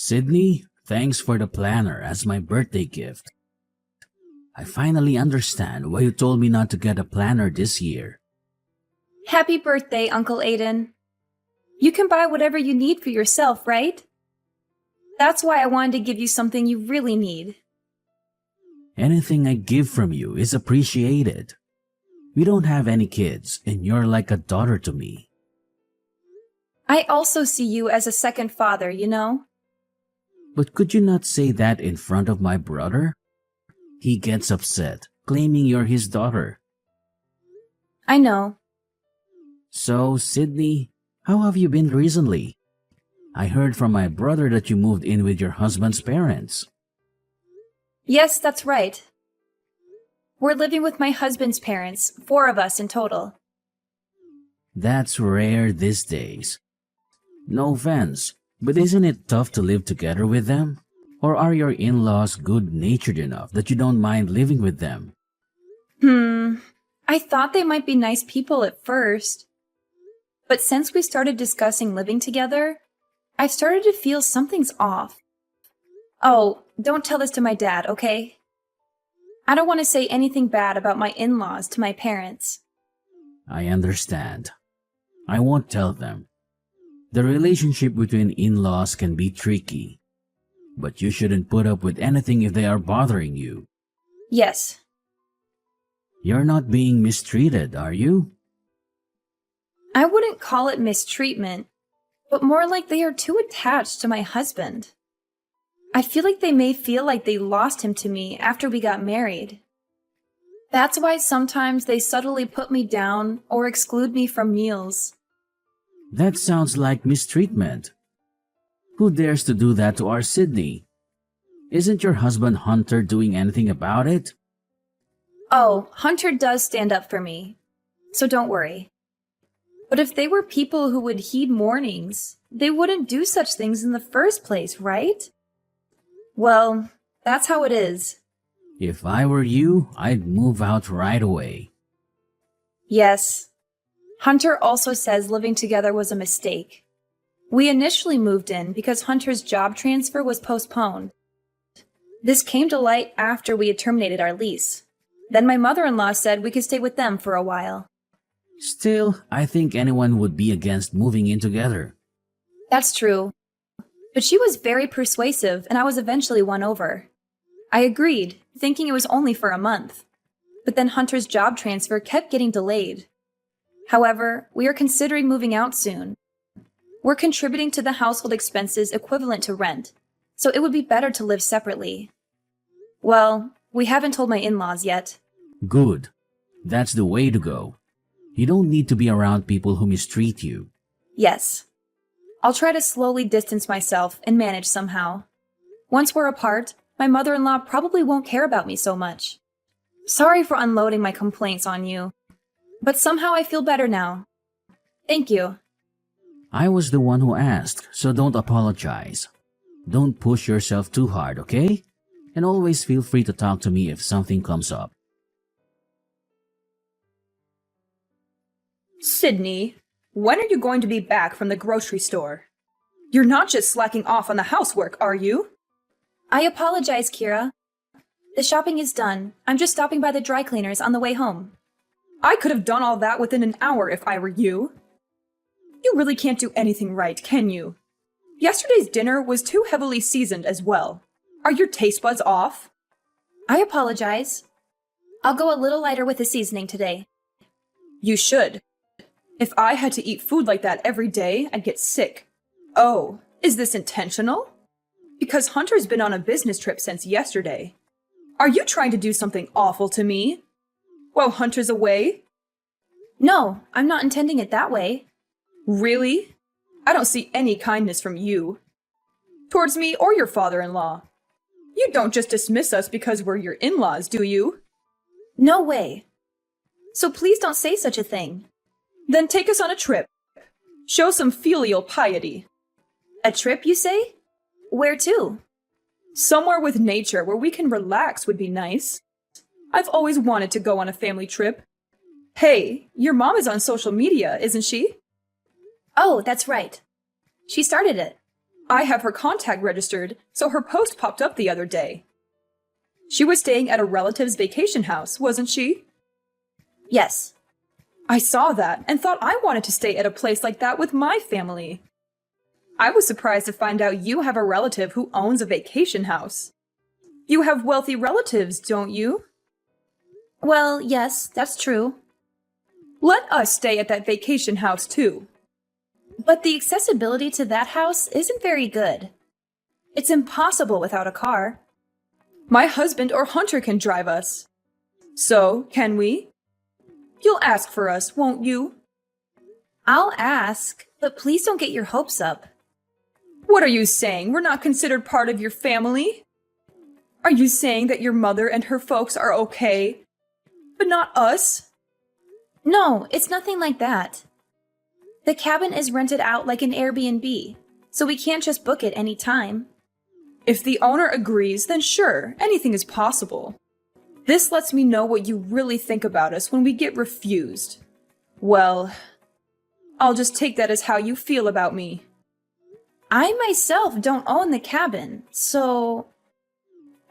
Sydney, thanks for the planner as my birthday gift. I finally understand why you told me not to get a planner this year. Happy birthday, Uncle Aiden. You can buy whatever you need for yourself, right? That's why I wanted to give you something you really need. Anything I give from you is appreciated. We don't have any kids, and you're like a daughter to me. I also see you as a second father, you know? But could you not say that in front of my brother? He gets upset, claiming you're his daughter. I know. So, Sydney, how have you been recently? I heard from my brother that you moved in with your husband's parents. Yes, that's right. We're living with my husband's parents, 4 of us in total. That's rare these days. No offense, but isn't it tough to live together with them? Or are your in-laws good-natured enough that you don't mind living with them? I thought they might be nice people at first. But since we started discussing living together, I've started to feel something's off. Oh, don't tell this to my dad, okay? I don't want to say anything bad about my in-laws to my parents. I understand. I won't tell them. The relationship between in-laws can be tricky, but you shouldn't put up with anything if they are bothering you. Yes. You're not being mistreated, are you? I wouldn't call it mistreatment, but more like they are too attached to my husband. I feel like they may feel like they lost him to me after we got married. That's why sometimes they subtly put me down or exclude me from meals. That sounds like mistreatment. Who dares to do that to our Sydney? Isn't your husband Hunter doing anything about it? Oh, Hunter does stand up for me, so don't worry. But if they were people who would heed warnings, they wouldn't do such things in the first place, right? Well, that's how it is. If I were you, I'd move out right away. Yes. Hunter also says living together was a mistake. We initially moved in because Hunter's job transfer was postponed. This came to light after we had terminated our lease. Then my mother-in-law said we could stay with them for a while. Still, I think anyone would be against moving in together. That's true. But she was very persuasive, and I was eventually won over. I agreed, thinking it was only for a month. But then Hunter's job transfer kept getting delayed. However, we are considering moving out soon. We're contributing to the household expenses equivalent to rent, so it would be better to live separately. Well, we haven't told my in-laws yet. Good. That's the way to go. You don't need to be around people who mistreat you. Yes. I'll try to slowly distance myself and manage somehow. Once we're apart, my mother-in-law probably won't care about me so much. Sorry for unloading my complaints on you, but somehow I feel better now. Thank you. I was the one who asked, so don't apologize. Don't push yourself too hard, okay? And always feel free to talk to me if something comes up. Sydney, when are you going to be back from the grocery store? You're not just slacking off on the housework, are you? I apologize, Kira. The shopping is done. I'm just stopping by the dry cleaners on the way home. I could have done all that within an hour if I were you. You really can't do anything right, can you? Yesterday's dinner was too heavily seasoned as well. Are your taste buds off? I apologize. I'll go a little lighter with the seasoning today. You should. If I had to eat food like that every day, I'd get sick. Oh, is this intentional? Because Hunter's been on a business trip since yesterday. Are you trying to do something awful to me? While Hunter's away? No, I'm not intending it that way. Really? I don't see any kindness from you. Towards me or your father-in-law. You don't just dismiss us because we're your in-laws, do you? No way. So please don't say such a thing. Then take us on a trip. Show some filial piety. A trip, you say? Where to? Somewhere with nature where we can relax would be nice. I've always wanted to go on a family trip. Hey, your mom is on social media, isn't she? Oh, that's right. She started it. I have her contact registered, so her post popped up the other day. She was staying at a relative's vacation house, wasn't she? Yes. I saw that and thought I wanted to stay at a place like that with my family. I was surprised to find out you have a relative who owns a vacation house. You have wealthy relatives, don't you? Well, yes, that's true. Let us stay at that vacation house too. But the accessibility to that house isn't very good. It's impossible without a car. My husband or Hunter can drive us. So, can we? You'll ask for us, won't you? I'll ask, but please don't get your hopes up. What are you saying? We're not considered part of your family? Are you saying that your mother and her folks are okay, but not us? No, it's nothing like that. The cabin is rented out like an Airbnb, so we can't just book it any time. If the owner agrees, then sure, anything is possible. This lets me know what you really think about us when we get refused. Well, I'll just take that as how you feel about me. I myself don't own the cabin, so...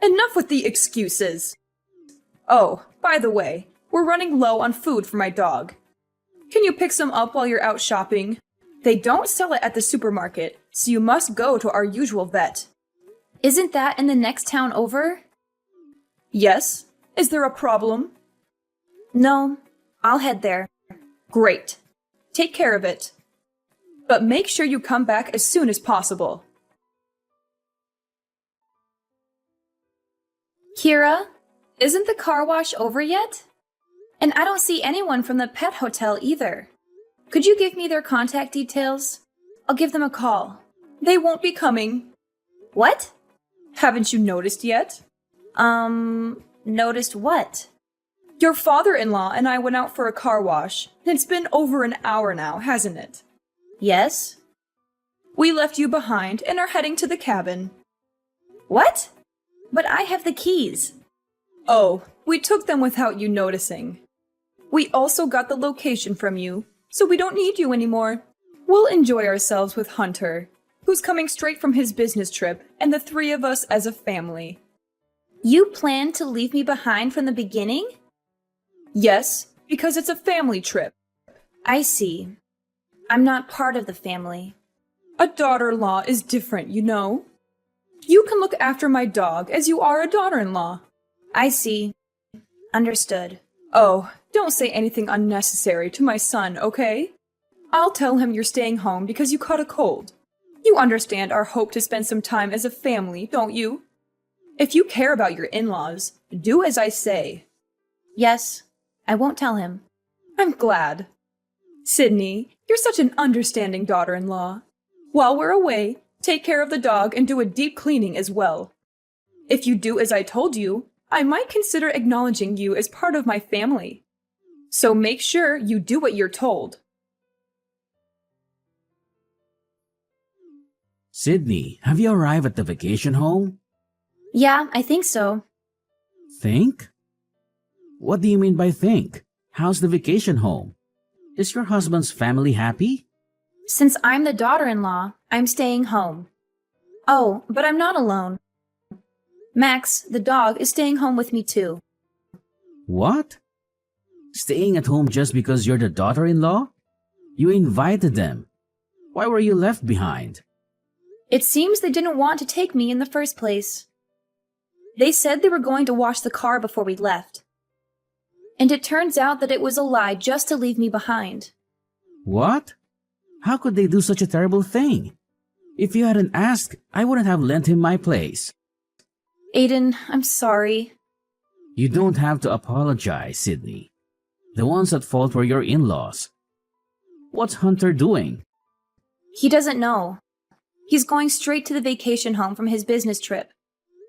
Enough with the excuses. Oh, by the way, we're running low on food for my dog. Can you pick some up while you're out shopping? They don't sell it at the supermarket, so you must go to our usual vet. Isn't that in the next town over? Yes? Is there a problem? No, I'll head there. Great. Take care of it. But make sure you come back as soon as possible. Kira, isn't the car wash over yet? And I don't see anyone from the pet hotel either. Could you give me their contact details? I'll give them a call. They won't be coming. What? Haven't you noticed yet? Noticed what? Your father-in-law and I went out for a car wash. It's been over an hour now, hasn't it? Yes? We left you behind and are heading to the cabin. What? But I have the keys. Oh, we took them without you noticing. We also got the location from you, so we don't need you anymore. We'll enjoy ourselves with Hunter, who's coming straight from his business trip, and the three of us as a family. You planned to leave me behind from the beginning? Yes, because it's a family trip. I see. I'm not part of the family. A daughter-in-law is different, you know. You can look after my dog as you are a daughter-in-law. I see. Understood. Oh, don't say anything unnecessary to my son, okay? I'll tell him you're staying home because you caught a cold. You understand our hope to spend some time as a family, don't you? If you care about your in-laws, do as I say. Yes, I won't tell him. I'm glad. Sydney, you're such an understanding daughter-in-law. While we're away, take care of the dog and do a deep cleaning as well. If you do as I told you, I might consider acknowledging you as part of my family. So make sure you do what you're told. Sydney, have you arrived at the vacation home? Yeah, I think so. Think? What do you mean by think? How's the vacation home? Is your husband's family happy? Since I'm the daughter-in-law, I'm staying home. Oh, but I'm not alone. Max, the dog, is staying home with me too. What? Staying at home just because you're the daughter-in-law? You invited them. Why were you left behind? It seems they didn't want to take me in the first place. They said they were going to wash the car before we left. And it turns out that it was a lie just to leave me behind. What? How could they do such a terrible thing? If you hadn't asked, I wouldn't have lent him my place. Aiden, I'm sorry. You don't have to apologize, Sydney. The ones at fault were your in-laws. What's Hunter doing? He doesn't know. He's going straight to the vacation home from his business trip.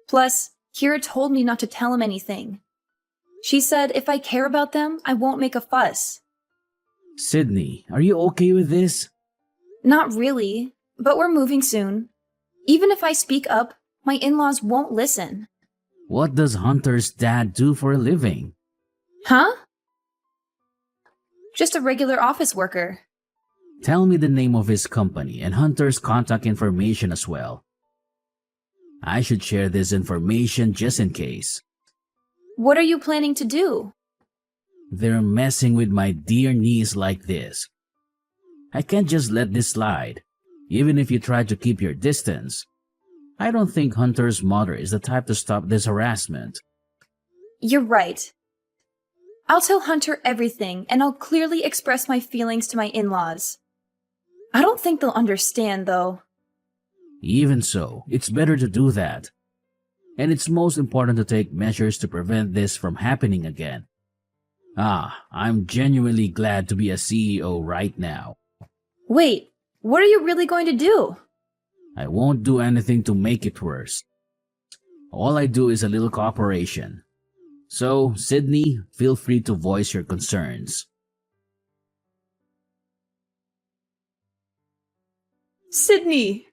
Plus, Kira told me not to tell him anything. She said if I care about them, I won't make a fuss. Sydney, are you okay with this? Not really, but we're moving soon. Even if I speak up, my in-laws won't listen. What does Hunter's dad do for a living? Huh? Just a regular office worker. Tell me the name of his company and Hunter's contact information as well. I should share this information just in case. What are you planning to do? They're messing with my dear niece like this. I can't just let this slide, even if you try to keep your distance. I don't think Hunter's mother is the type to stop this harassment. You're right. I'll tell Hunter everything, and I'll clearly express my feelings to my in-laws. I don't think they'll understand, though. Even so, it's better to do that. And it's most important to take measures to prevent this from happening again. I'm genuinely glad to be a CEO right now. Wait, what are you really going to do? I won't do anything to make it worse. All I do is a little cooperation. So, Sydney, feel free to voice your concerns. Sydney!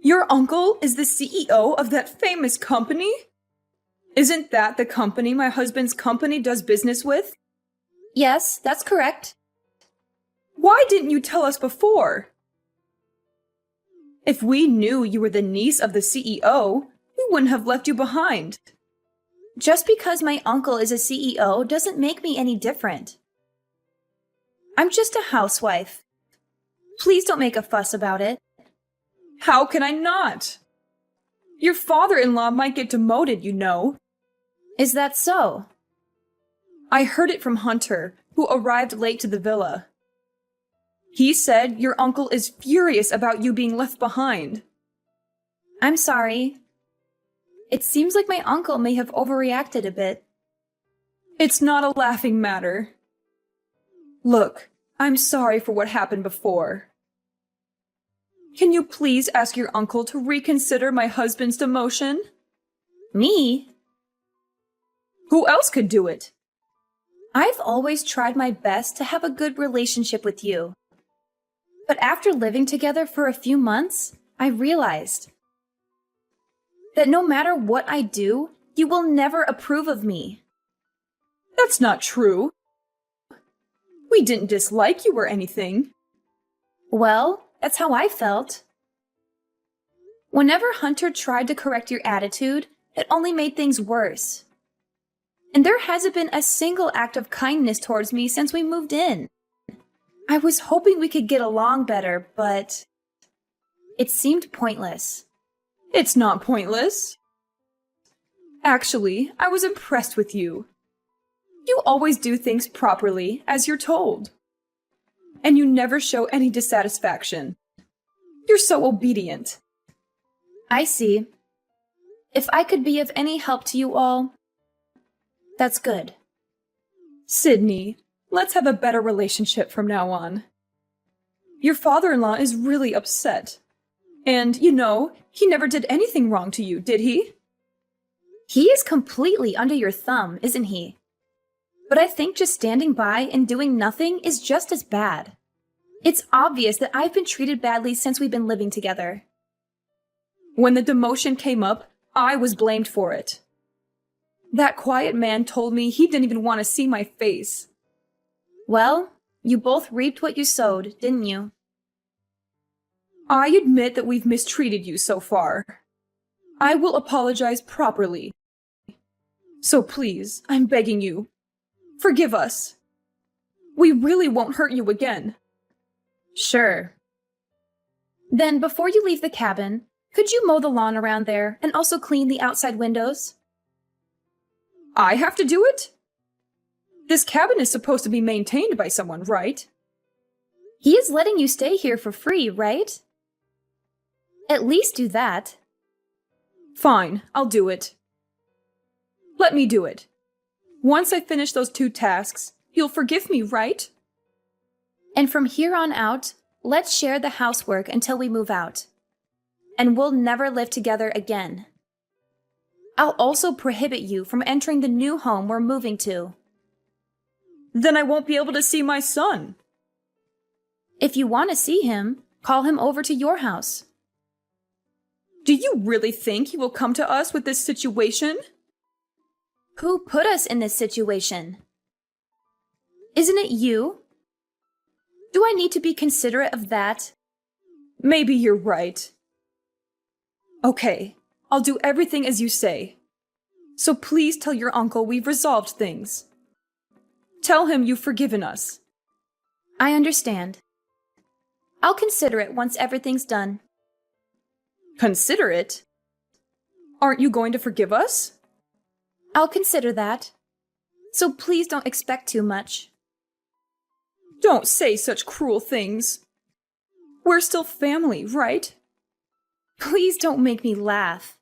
Your uncle is the CEO of that famous company? Isn't that the company my husband's company does business with? Yes, that's correct. Why didn't you tell us before? If we knew you were the niece of the CEO, we wouldn't have left you behind. Just because my uncle is a CEO doesn't make me any different. I'm just a housewife. Please don't make a fuss about it. How can I not? Your father-in-law might get demoted, you know. Is that so? I heard it from Hunter, who arrived late to the villa. He said your uncle is furious about you being left behind. I'm sorry. It seems like my uncle may have overreacted a bit. It's not a laughing matter. Look, I'm sorry for what happened before. Can you please ask your uncle to reconsider my husband's demotion? Me? Who else could do it? I've always tried my best to have a good relationship with you. But after living together for a few months, I realized that no matter what I do, you will never approve of me. That's not true. We didn't dislike you or anything. Well, that's how I felt. Whenever Hunter tried to correct your attitude, it only made things worse. And there hasn't been a single act of kindness towards me since we moved in. I was hoping we could get along better, but it seemed pointless. It's not pointless. Actually, I was impressed with you. You always do things properly, as you're told. And you never show any dissatisfaction. You're so obedient. I see. If I could be of any help to you all, that's good. Sydney, let's have a better relationship from now on. Your father-in-law is really upset. And, you know, he never did anything wrong to you, did he? He is completely under your thumb, isn't he? But I think just standing by and doing nothing is just as bad. It's obvious that I've been treated badly since we've been living together. When the demotion came up, I was blamed for it. That quiet man told me he didn't even want to see my face. Well, you both reaped what you sowed, didn't you? I admit that we've mistreated you so far. I will apologize properly. So please, I'm begging you, forgive us. We really won't hurt you again. Sure. Then, before you leave the cabin, could you mow the lawn around there and also clean the outside windows? I have to do it? This cabin is supposed to be maintained by someone, right? He is letting you stay here for free, right? At least do that. Fine, I'll do it. Let me do it. Once I finish those 2 tasks, you'll forgive me, right? And from here on out, let's share the housework until we move out. And we'll never live together again. I'll also prohibit you from entering the new home we're moving to. Then I won't be able to see my son. If you want to see him, call him over to your house. Do you really think he will come to us with this situation? Who put us in this situation? Isn't it you? Do I need to be considerate of that? Maybe you're right. Okay, I'll do everything as you say. So please tell your uncle we've resolved things. Tell him you've forgiven us. I understand. I'll consider it once everything's done. Consider it? Aren't you going to forgive us? I'll consider that. So please don't expect too much. Don't say such cruel things. We're still family, right? Please don't make me laugh.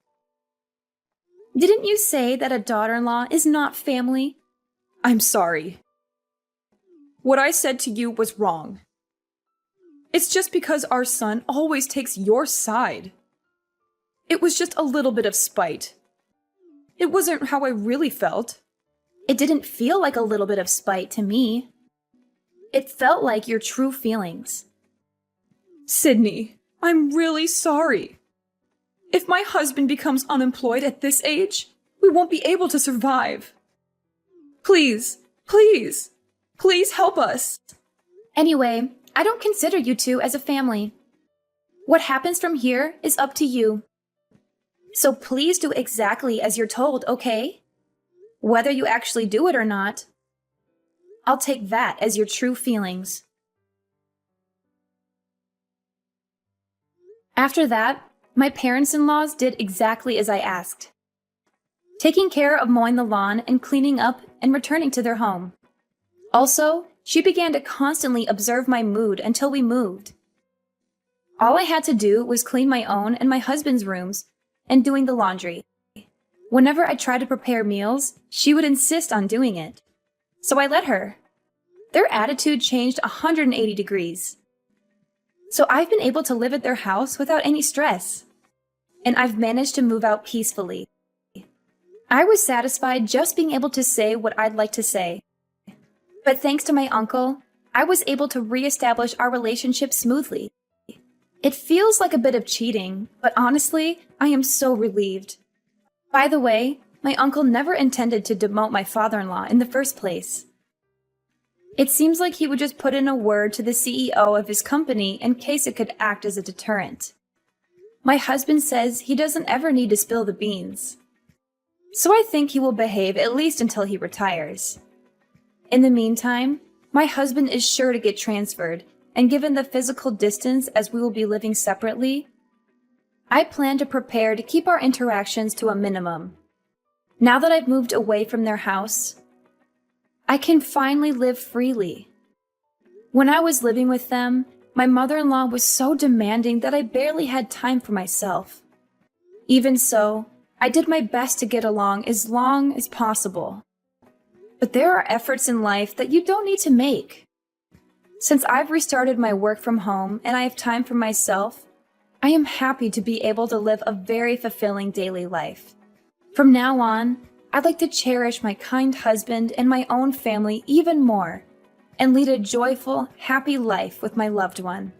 Didn't you say that a daughter-in-law is not family? I'm sorry. What I said to you was wrong. It's just because our son always takes your side. It was just a little bit of spite. It wasn't how I really felt. It didn't feel like a little bit of spite to me. It felt like your true feelings. Sydney, I'm really sorry. If my husband becomes unemployed at this age, we won't be able to survive. Please, please, please help us. Anyway, I don't consider you two as a family. What happens from here is up to you. So please do exactly as you're told, okay? Whether you actually do it or not, I'll take that as your true feelings. After that, my parents-in-laws did exactly as I asked, taking care of mowing the lawn and cleaning up and returning to their home. Also, she began to constantly observe my mood until we moved. All I had to do was clean my own and my husband's rooms and doing the laundry. Whenever I tried to prepare meals, she would insist on doing it. So I let her. Their attitude changed 180 degrees. So I've been able to live at their house without any stress. And I've managed to move out peacefully. I was satisfied just being able to say what I'd like to say. But thanks to my uncle, I was able to reestablish our relationship smoothly. It feels like a bit of cheating, but honestly, I am so relieved. By the way, my uncle never intended to demote my father-in-law in the first place. It seems like he would just put in a word to the CEO of his company in case it could act as a deterrent. My husband says he doesn't ever need to spill the beans. So I think he will behave at least until he retires. In the meantime, my husband is sure to get transferred, and given the physical distance as we will be living separately, I plan to prepare to keep our interactions to a minimum. Now that I've moved away from their house, I can finally live freely. When I was living with them, my mother-in-law was so demanding that I barely had time for myself. Even so, I did my best to get along as long as possible. But there are efforts in life that you don't need to make. Since I've restarted my work from home and I have time for myself, I am happy to be able to live a very fulfilling daily life. From now on, I'd like to cherish my kind husband and my own family even more, and lead a joyful, happy life with my loved one.